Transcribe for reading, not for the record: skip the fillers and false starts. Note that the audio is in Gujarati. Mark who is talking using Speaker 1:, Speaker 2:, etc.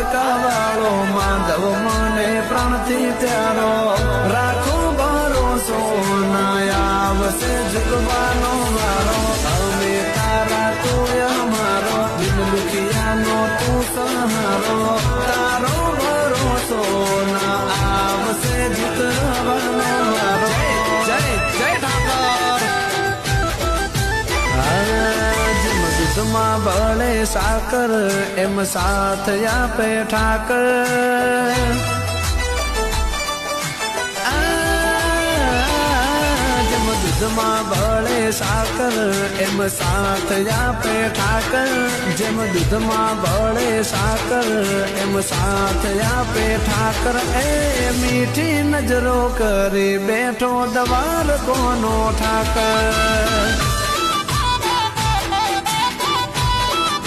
Speaker 1: દ્વારકા વાળો માધવ મને પ્રાણથી પ્યારો રાખો ભરોસો ના આવશે ઝૂકવાનો વારો અમે તારા તું અમારો દિલ દુખિયાનો તું સહારો તારો ભરોસો ના આવશે ઝૂકવાનો વારો જય જય ઠાકર જેમ દૂધમાં ભળે સાકર એમ સાથ આપે ઠાકર દૂધમાં ભળે સાકર એમ સાથ આપે ઠાકર જેમ દૂધમાં ભળે સાકર એમ સાથ આપે ઠાકર એ મીઠી નજરો કરી બેઠો દ્વાર કોનો ઠાકર